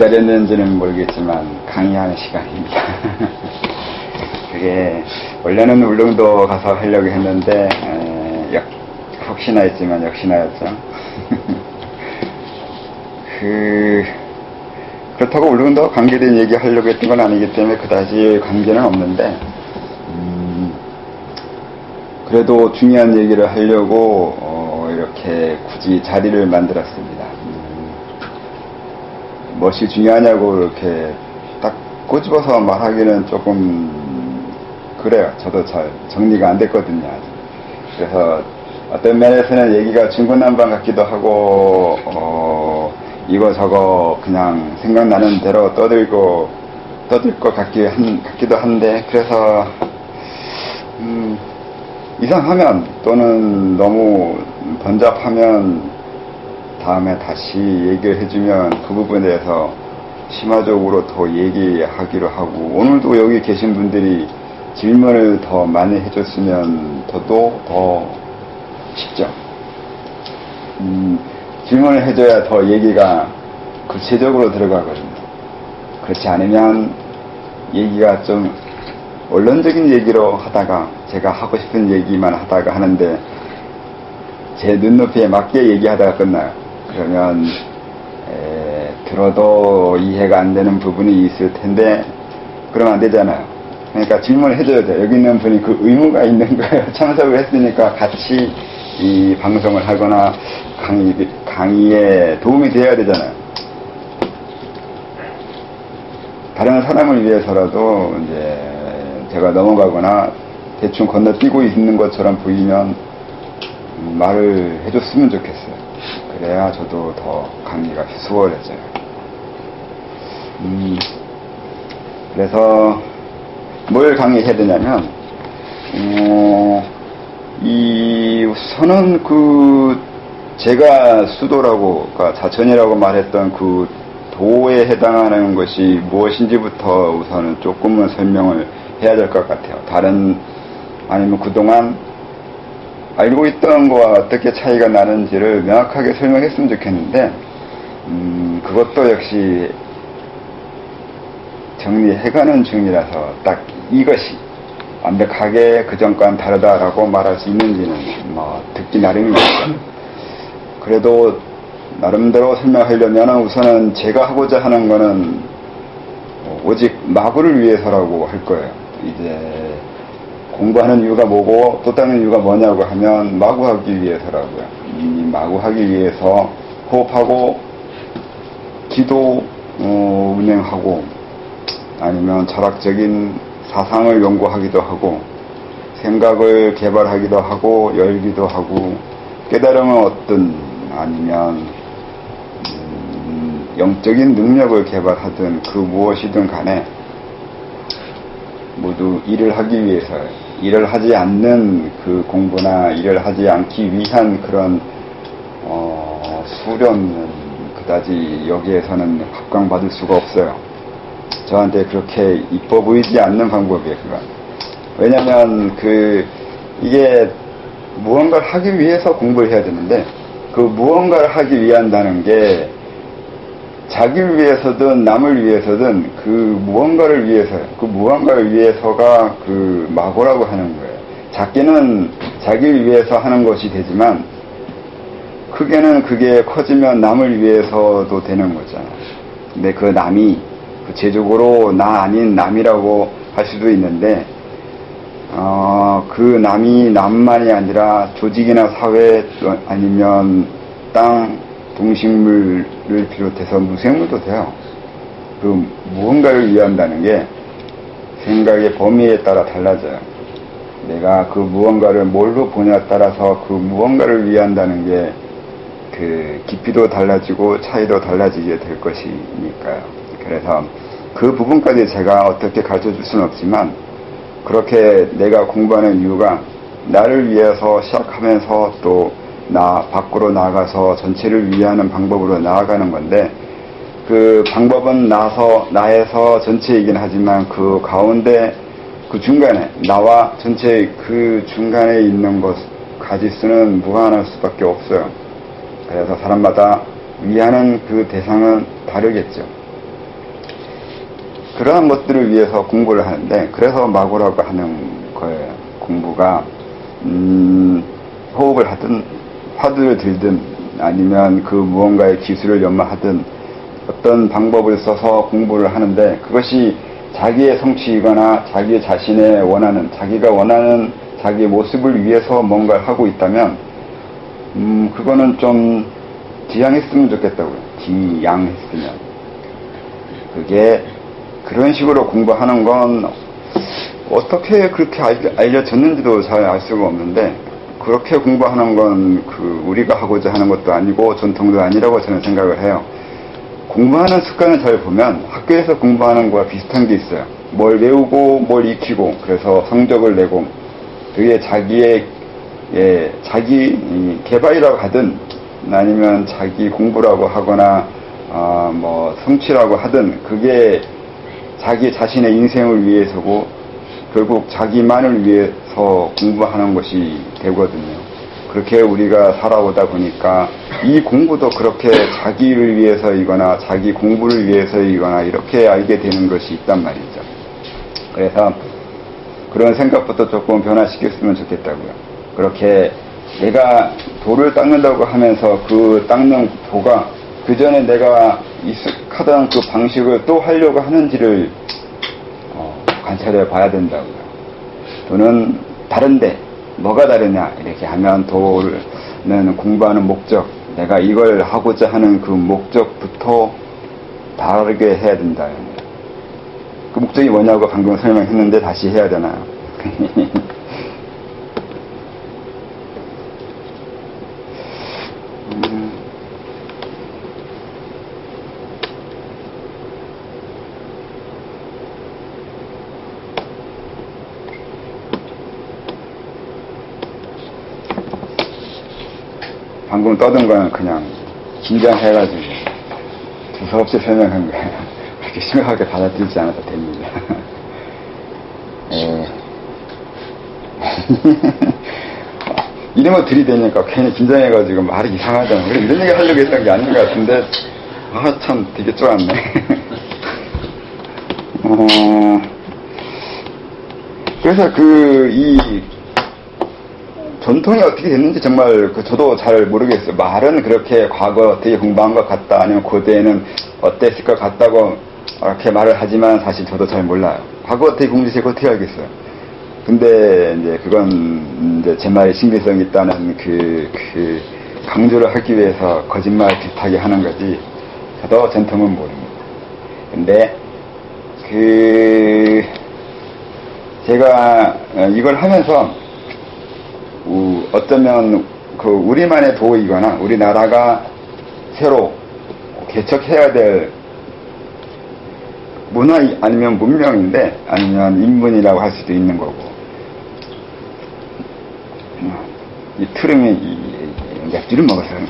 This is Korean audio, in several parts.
기다렸는지는 모르겠지만 강의하는 시간입니다. 그게 원래는 울릉도 가서 하려고 했는데 혹시나 했지만 역시나였죠. 그렇다고 울릉도 관계된 얘기 하려고 했던 건 아니기 때문에 그다지 관계는 없는데 그래도 중요한 얘기를 하려고 이렇게 굳이 자리를 만들었습니다. 무엇이 중요하냐고 이렇게 딱 꼬집어서 말하기는 조금 그래요. 저도 잘 정리가 안 됐거든요. 아직. 그래서 어떤 면에서는 얘기가 중구난방 같기도 하고 이거 저거 그냥 생각나는 대로 떠들 것 같기도 한데 그래서 이상하면 또는 너무 번잡하면 다음에 다시 얘기를 해주면 그 부분에 대해서 심화적으로 더 얘기하기로 하고 오늘도 여기 계신 분들이 질문을 더 많이 해줬으면 저도 더 쉽죠. 질문을 해줘야 더 얘기가 구체적으로 들어가거든요. 그렇지 않으면 얘기가 좀 원론적인 얘기로 하다가 제가 하고 싶은 얘기만 하다가 하는데 제 눈높이에 맞게 얘기하다가 끝나요. 그러면 들어도 이해가 안 되는 부분이 있을 텐데 그러면 안 되잖아요. 그러니까 질문을 해줘야 돼요. 여기 있는 분이 그 의무가 있는 거예요. 참석을 했으니까 같이 이 방송을 하거나 강의에 도움이 되어야 되잖아요. 다른 사람을 위해서라도 이제 제가 넘어가거나 대충 건너뛰고 있는 것처럼 보이면 말을 해줬으면 좋겠어요. 그래야 저도 더 강의가 수월해져요. 그래서 뭘 강의해야 되냐면 우선은 제가 수도라고 그러니까 자천이라고 말했던 그 도에 해당하는 것이 무엇인지부터 우선은 조금은 설명을 해야 될 것 같아요. 아니면 그동안 알고 있던 거와 어떻게 차이가 나는지를 명확하게 설명했으면 좋겠는데 그것도 역시 정리해가는 중이라서 딱 이것이 완벽하게 그전과는 다르다라고 말할 수 있는지는 듣기 나름입니다. 그래도 나름대로 설명하려면 우선은 제가 하고자 하는 거는 오직 마구를 위해서라고 할 거예요. 이제 공부하는 이유가 뭐고 또 다른 이유가 뭐냐고 하면 마구하기 위해서라고요. 이 마구하기 위해서 호흡하고 기도 운행하고 아니면 철학적인 사상을 연구하기도 하고 생각을 개발하기도 하고 열기도 하고 깨달음은 어떤 아니면 영적인 능력을 개발하든 그 무엇이든 간에 모두 일을 하기 위해서요. 일을 하지 않는 그 공부나 일을 하지 않기 위한 그런 수련은 그다지 여기에서는 각광받을 수가 없어요. 저한테 그렇게 이뻐 보이지 않는 방법이에요. 그건. 왜냐하면 이게 무언가를 하기 위해서 공부를 해야 되는데 그 무언가를 하기 위한다는 게 자기를 위해서든 남을 위해서든 그 무언가를 위해서요. 그 무언가를 위해서가 그 마고라고 하는 거예요. 작게는 자기를 위해서 하는 것이 되지만 크게는 그게 커지면 남을 위해서도 되는 거잖아요. 근데 그 남이 구체적으로 나 아닌 남이라고 할 수도 있는데 그 남이 남만이 아니라 조직이나 사회 아니면 땅, 동식물을 비롯해서 무생물도 돼요. 그 무언가를 위한다는 게 생각의 범위에 따라 달라져요. 내가 그 무언가를 뭘로 보냐에 따라서 그 무언가를 위한다는 게 그 깊이도 달라지고 차이도 달라지게 될 것이니까요. 그래서 그 부분까지 제가 어떻게 가르쳐 줄 수는 없지만 그렇게 내가 공부하는 이유가 나를 위해서 시작하면서 또 나 밖으로 나가서 전체를 위하는 방법으로 나아가는 건데 그 방법은 나에서 전체이긴 하지만 그 가운데 그 중간에 나와 전체 그 중간에 있는 것 가지수는 무한할 수밖에 없어요. 그래서 사람마다 위하는 그 대상은 다르겠죠. 그러한 것들을 위해서 공부를 하는데, 그래서 마구라고 하는 거예요. 공부가 호흡을 하든 화두를 들든 아니면 그 무언가의 기술을 연마하든 어떤 방법을 써서 공부를 하는데, 그것이 자기의 성취이거나 자기 자신의 원하는, 자기가 원하는 자기의 모습을 위해서 뭔가를 하고 있다면 그거는 좀 지양했으면 좋겠다고요. 지양했으면. 그게 그런 식으로 공부하는 건 어떻게 그렇게 알려졌는지도 잘 알 수가 없는데, 그렇게 공부하는 건 우리가 하고자 하는 것도 아니고 전통도 아니라고 저는 생각을 해요. 공부하는 습관을 잘 보면 학교에서 공부하는 거와 비슷한 게 있어요. 뭘 외우고 뭘 익히고 그래서 성적을 내고, 그게 자기의 자기 개발이라고 하든 아니면 자기 공부라고 하거나 뭐 성취라고 하든 그게 자기 자신의 인생을 위해서고 결국 자기만을 위해서 공부하는 것이 되거든요. 그렇게 우리가 살아오다 보니까 이 공부도 그렇게 자기를 위해서이거나 자기 공부를 위해서이거나 이렇게 알게 되는 것이 있단 말이죠. 그래서 그런 생각부터 조금 변화시켰으면 좋겠다고요. 그렇게 내가 돌을 닦는다고 하면서 그 닦는 도가 그 전에 내가 익숙하던 그 방식을 또 하려고 하는지를 관찰해 봐야 된다고요. 또는 다른데 뭐가 다르냐 이렇게 하면 도는 공부하는 목적, 내가 이걸 하고자 하는 그 목적부터 다르게 해야 된다. 그 목적이 뭐냐고 방금 설명했는데 다시 해야 되나요? 방금 떠든 거는 그냥 긴장해가지고 두서없이 설명한 거예요. 그렇게 심각하게 받아들이지 않아도 됩니다. 이런 거 들이대니까 괜히 긴장해가지고 말이 이상하잖아. 그래, 이런 얘기 하려고 했던 게 아닌 것 같은데, 참 되게 쫄았네. 그래서 이 전통이 어떻게 됐는지 정말 저도 잘 모르겠어요. 말은 그렇게 과거 어떻게 공부한 것 같다, 아니면 고대에는 어땠을 것 같다고 이렇게 말을 하지만 사실 저도 잘 몰라요. 과거 어떻게 공부했을지 어떻게 알겠어요. 근데 이제 그건 이제 제 말에 신빙성이 있다는 그 강조를 하기 위해서 거짓말 비슷하게 하는 거지, 저도 전통은 모릅니다. 근데 제가 이걸 하면서 어쩌면 우리만의 도이거나 우리나라가 새로 개척해야 될 문화 아니면 문명인데, 아니면 인문이라고 할 수도 있는 거고, 이 트름이 약주를 먹어서 그런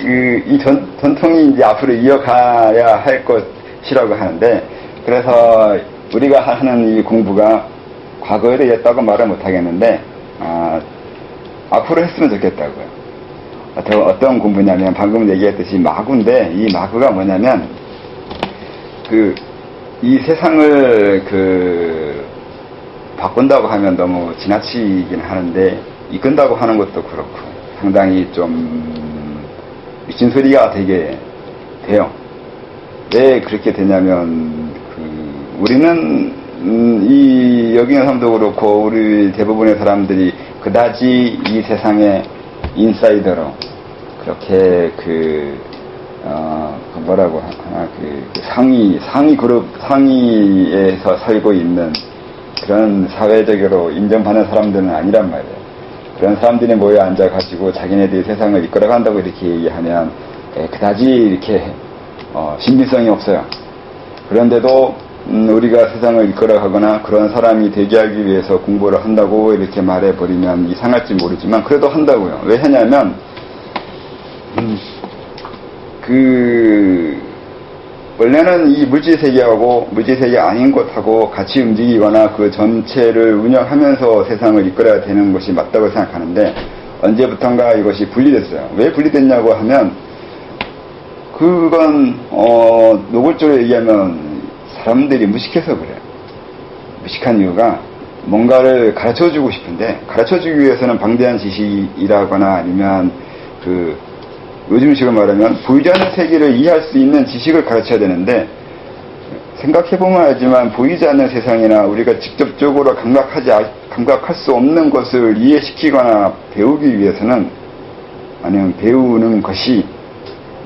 거예요. 이 전통이 이제 앞으로 이어가야 할 것이라고 하는데, 그래서 우리가 하는 이 공부가 과거에도 했다고 말을 못 하겠는데, 앞으로 했으면 좋겠다고요. 어떤 공부냐면 방금 얘기했듯이 마구인데, 이 마구가 뭐냐면 이 세상을 바꾼다고 하면 너무 지나치긴 하는데, 이끈다고 하는 것도 그렇고 상당히 좀 미친 소리가 되게 돼요. 왜 그렇게 되냐면 우리는 여기 있는 사람도 그렇고 우리 대부분의 사람들이 그다지 이 세상의 인사이더로 그렇게 뭐라고 하나, 상위 그룹, 상위에서 살고 있는 그런 사회적으로 인정받는 사람들은 아니란 말이에요. 그런 사람들이 모여 앉아가지고 자기네들이 세상을 이끌어간다고 이렇게 얘기하면 그다지 이렇게 신빙성이 없어요. 그런데도 우리가 세상을 이끌어가거나 그런 사람이 되게 하기 위해서 공부를 한다고 이렇게 말해버리면 이상할지 모르지만 그래도 한다고요. 왜 하냐면 원래는 이 물질세계하고 물질세계 아닌 것하고 같이 움직이거나 그 전체를 운영하면서 세상을 이끌어야 되는 것이 맞다고 생각하는데, 언제부턴가 이것이 분리됐어요. 왜 분리됐냐고 하면 그건 노골적으로 얘기하면 사람들이 무식해서 그래요. 무식한 이유가 뭔가를 가르쳐주고 싶은데 가르쳐주기 위해서는 방대한 지식이라거나 아니면 그 요즘식으로 말하면 보이지 않는 세계를 이해할 수 있는 지식을 가르쳐야 되는데 생각해보면 알지만 보이지 않는 세상이나 우리가 직접적으로 감각할 수 없는 것을 이해시키거나 배우기 위해서는 아니면 배우는 것이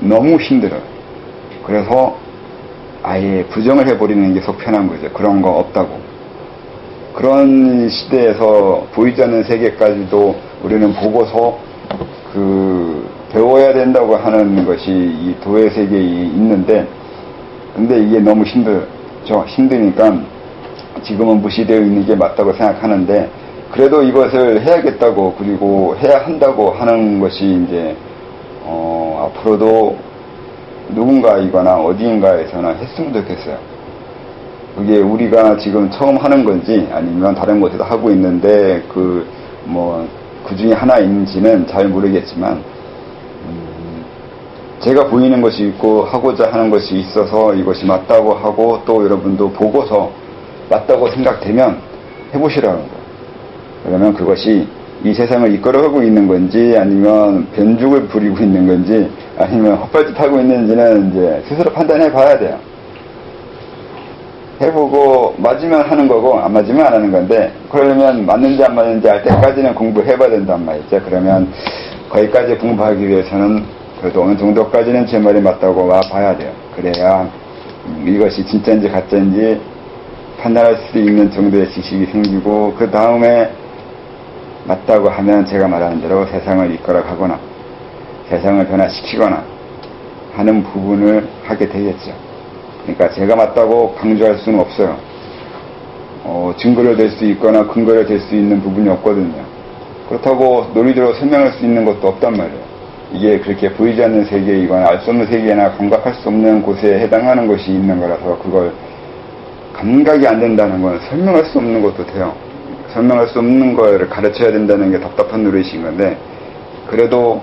너무 힘들어요. 그래서 아예 부정을 해버리는 게 속 편한 거죠. 그런 거 없다고. 그런 시대에서 보이지 않는 세계까지도 우리는 보고서 배워야 된다고 하는 것이 이 도의 세계에 있는데, 근데 이게 너무 힘들죠. 힘드니까 지금은 무시되어 있는 게 맞다고 생각하는데, 그래도 이것을 해야겠다고, 그리고 해야 한다고 하는 것이 이제, 앞으로도 누군가이거나 어디인가에서나 했으면 좋겠어요. 그게 우리가 지금 처음 하는 건지 아니면 다른 곳에서 하고 있는데 그 중에 하나인지는 잘 모르겠지만, 제가 보이는 것이 있고 하고자 하는 것이 있어서 이것이 맞다고 하고 또 여러분도 보고서 맞다고 생각되면 해보시라는 거예요. 그러면 그것이 이 세상을 이끌어가고 있는 건지 아니면 변죽을 부리고 있는 건지 아니면 헛발짓 하고 있는지는 이제 스스로 판단해 봐야 돼요. 해보고 맞으면 하는 거고 안 맞으면 안 하는 건데, 그러려면 맞는지 안 맞는지 알 때까지는 공부해봐야 된단 말이죠. 그러면 거기까지 공부하기 위해서는 그래도 어느 정도까지는 제 말이 맞다고 봐야 돼요. 그래야 이것이 진짜인지 가짜인지 판단할 수 있는 정도의 지식이 생기고, 그 다음에 맞다고 하면 제가 말하는 대로 세상을 이끌어가거나 세상을 변화시키거나 하는 부분을 하게 되겠죠. 그러니까 제가 맞다고 강조할 수는 없어요. 증거를 댈 수 있거나 근거를 댈 수 있는 부분이 없거든요. 그렇다고 논리적으로 설명할 수 있는 것도 없단 말이에요. 이게 그렇게 보이지 않는 세계이거나 알 수 없는 세계나 감각할 수 없는 곳에 해당하는 것이 있는 거라서 그걸 감각이 안 된다는 건 설명할 수 없는 것도 돼요. 설명할 수 없는 걸 가르쳐야 된다는 게 답답한 노릇인 건데, 그래도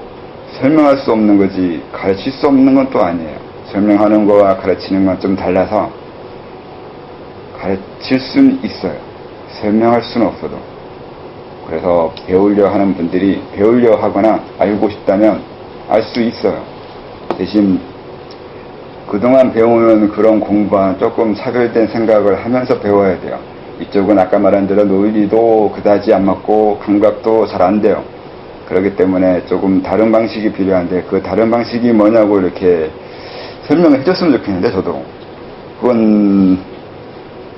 설명할 수 없는 거지 가르칠 수 없는 건 또 아니에요. 설명하는 거와 가르치는 건 좀 달라서 가르칠 수는 있어요. 설명할 수는 없어도. 그래서 배우려 하는 분들이 배우려 하거나 알고 싶다면 알 수 있어요. 대신 그동안 배우는 그런 공부와 조금 차별된 생각을 하면서 배워야 돼요. 이쪽은 아까 말한 대로 논리도 그다지 안 맞고 감각도 잘 안 돼요. 그렇기 때문에 조금 다른 방식이 필요한데, 그 다른 방식이 뭐냐고 이렇게 설명을 해줬으면 좋겠는데, 저도 그건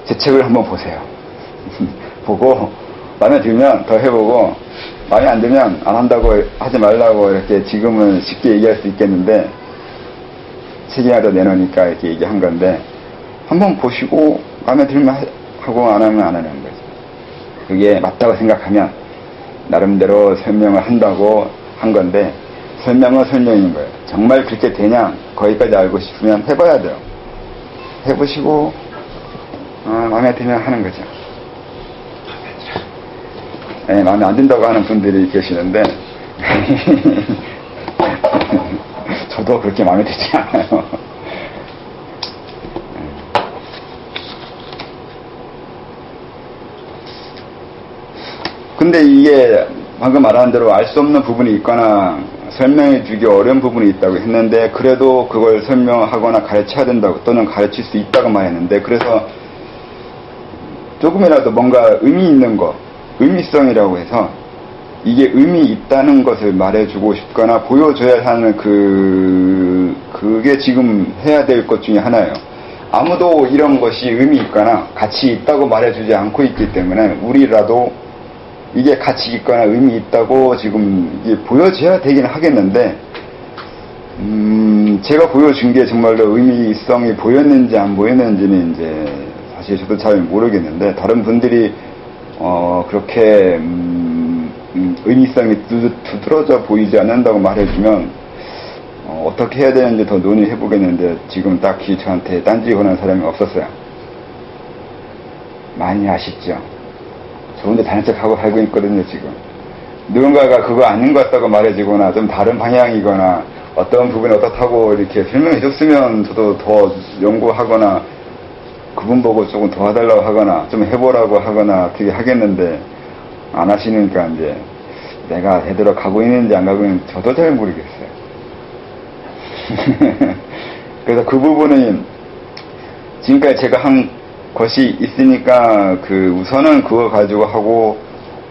제 책을 한번 보세요. 보고 마음에 들면 더 해보고 마음에 안 들면 안 한다고 하지 말라고 이렇게 지금은 쉽게 얘기할 수 있겠는데, 책에 하나 내놓으니까 이렇게 얘기한 건데, 한번 보시고 마음에 들면 하고 안 하면 안 하는 거죠. 그게 맞다고 생각하면 나름대로 설명을 한다고 한 건데, 설명은 설명인 거예요. 정말 그렇게 되냐, 거기까지 알고 싶으면 해봐야 돼요. 해보시고 마음에 들면 하는 거죠. 네, 마음에 안 든다고 하는 분들이 계시는데 저도 그렇게 마음에 들지 않아요. 근데 이게 방금 말한 대로 알 수 없는 부분이 있거나 설명해 주기 어려운 부분이 있다고 했는데, 그래도 그걸 설명하거나 가르쳐야 된다고 또는 가르칠 수 있다고 말했는데, 그래서 조금이라도 뭔가 의미 있는 거, 의미성이라고 해서 이게 의미 있다는 것을 말해주고 싶거나 보여줘야 하는 그게 지금 해야 될 것 중에 하나예요. 아무도 이런 것이 의미 있거나 가치 있다고 말해주지 않고 있기 때문에 우리라도 이게 가치 있거나 의미 있다고 지금 이게 보여줘야 되긴 하겠는데, 제가 보여준 게 정말로 의미성이 보였는지 안 보였는지는 이제 사실 저도 잘 모르겠는데, 다른 분들이 그렇게 의미성이 두드러져 보이지 않는다고 말해주면 어떻게 해야 되는지 더 논의해 보겠는데, 지금 딱히 저한테 딴지 거는 사람이 없었어요. 많이 아쉽죠. 저 혼자 다른 척하고 살고 있거든요. 지금 누군가가 그거 아닌 것 같다고 말해주거나 좀 다른 방향이거나 어떤 부분이 어떻다고 이렇게 설명해 줬으면 저도 더 연구하거나 그분 보고 조금 도와달라고 하거나 좀 해보라고 하거나 어떻게 하겠는데 안 하시니까 이제 내가 제대로 가고 있는지 안 가고 있는지 저도 잘 모르겠어요. 그래서 그 부분은 지금까지 제가 한 것이 있으니까 우선은 그거 가지고 하고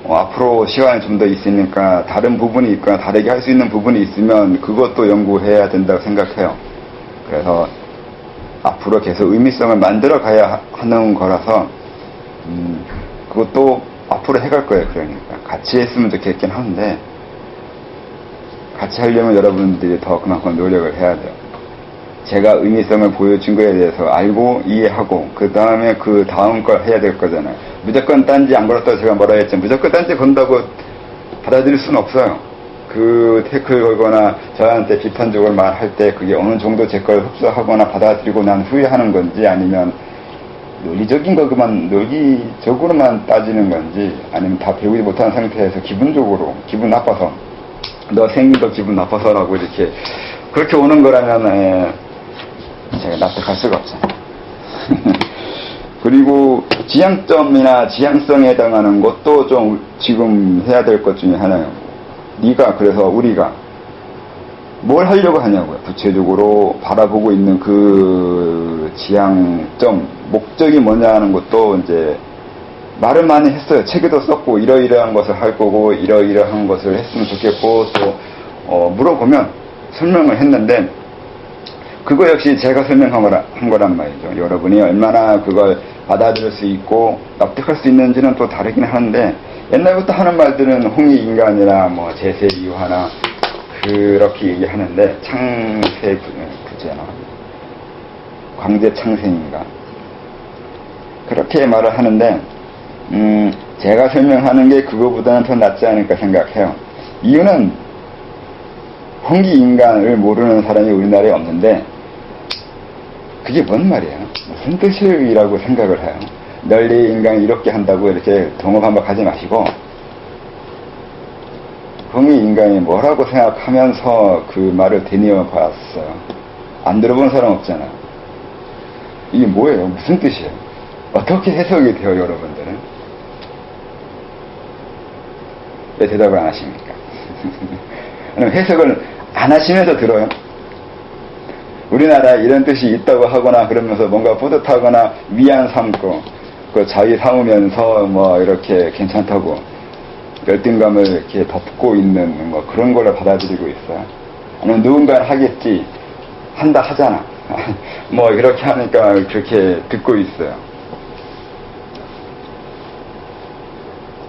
앞으로 시간이 좀 더 있으니까 다른 부분이 있거나 다르게 할 수 있는 부분이 있으면 그것도 연구해야 된다고 생각해요. 그래서 앞으로 계속 의미성을 만들어 가야 하는 거라서 그것도 앞으로 해갈 거예요. 그러니까 같이 했으면 좋겠긴 한데 같이 하려면 여러분들이 더 그만큼 노력을 해야 돼요. 제가 의미성을 보여준 거에 대해서 알고 이해하고 그 다음에 그 다음 걸 해야 될 거잖아요. 무조건 딴지 안 걸었다고 제가 뭐라 했지만 무조건 딴지 건다고 받아들일 수는 없어요. 그 태클 걸거나 저한테 비판적으로 말할 때 그게 어느 정도 제 걸 흡수하거나 받아들이고 난 후회하는 건지 아니면 논리적으로만 따지는 건지 아니면 다 배우지 못한 상태에서 기분 나빠서 너 생긴 거 기분 나빠서라고 이렇게 그렇게 오는 거라면 제가 납득할 수가 없잖아요. 그리고 지향점이나 지향성에 해당하는 것도 좀 지금 해야 될 것 중에 하나예요. 그래서 우리가 뭘 하려고 하냐고요. 구체적으로 바라보고 있는 그 지향점, 목적이 뭐냐 하는 것도 이제 말을 많이 했어요. 책에도 썼고 이러이러한 것을 할 거고 이러이러한 것을 했으면 좋겠고 또 물어보면 설명을 했는데 그거 역시 제가 설명한 거란 말이죠. 여러분이 얼마나 그걸 받아들일 수 있고 납득할 수 있는지는 또 다르긴 하는데 옛날부터 하는 말들은 홍익인간이나 뭐 제세이유하나 그렇게 얘기하는데 창세 부제나 광제창생인가 그렇게 말을 하는데 제가 설명하는 게 그거보다는 더 낫지 않을까 생각해요. 이유는 홍익인간을 모르는 사람이 우리나라에 없는데 그게 뭔 말이에요? 무슨 뜻이라고 생각을 해요? 널리 인간이 이렇게 한다고 이렇게 동업한박하지 마시고 홍익인간이 뭐라고 생각하면서 그 말을 되뇌어 봤어요. 안 들어본 사람 없잖아. 이게 뭐예요? 무슨 뜻이에요? 어떻게 해석이 돼요, 여러분들은? 왜 대답을 안 하십니까? 해석을 안 하시면서 들어요. 우리나라에 이런 뜻이 있다고 하거나 그러면서 뭔가 뿌듯하거나 위안 삼고 그 자위 삼으면서 뭐 이렇게 괜찮다고 열등감을 이렇게 덮고 있는 뭐 그런 거를 받아들이고 있어요. 아니면 누군가는 하겠지 한다 하잖아. 뭐 이렇게 하니까 그렇게 듣고 있어요.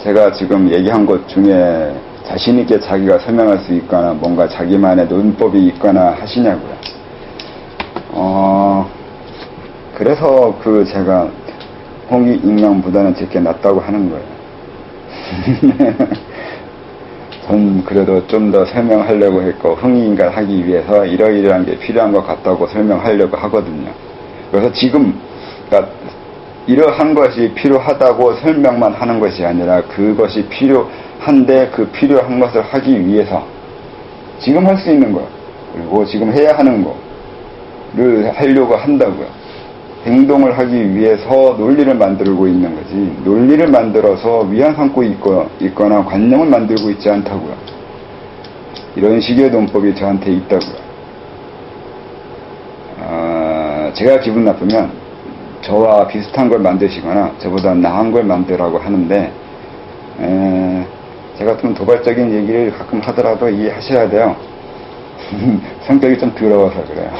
제가 지금 얘기한 것 중에 자신 있게 자기가 설명할 수 있거나 뭔가 자기만의 논법이 있거나 하시냐고요. 그래서 제가 홍익인간보다는 제게 낫다고 하는 거예요. 전 그래도 좀 더 설명하려고 했고 홍익인간 하기 위해서 이러이러한 게 필요한 것 같다고 설명하려고 하거든요. 그래서 지금 그러니까 이러한 것이 필요하다고 설명만 하는 것이 아니라 그것이 필요한데 그 필요한 것을 하기 위해서 지금 할 수 있는 것 그리고 지금 해야 하는 거를 하려고 한다고요. 행동을 하기 위해서 논리를 만들고 있는 거지 논리를 만들어서 위안 삼고 있거나 관념을 만들고 있지 않다고요. 이런 식의 논법이 저한테 있다고요. 제가 기분 나쁘면 저와 비슷한 걸 만드시거나 저보다 나은 걸 만들라고 하는데 제가 좀 도발적인 얘기를 가끔 하더라도 이해하셔야 돼요. 성격이 좀 더러워서 그래요.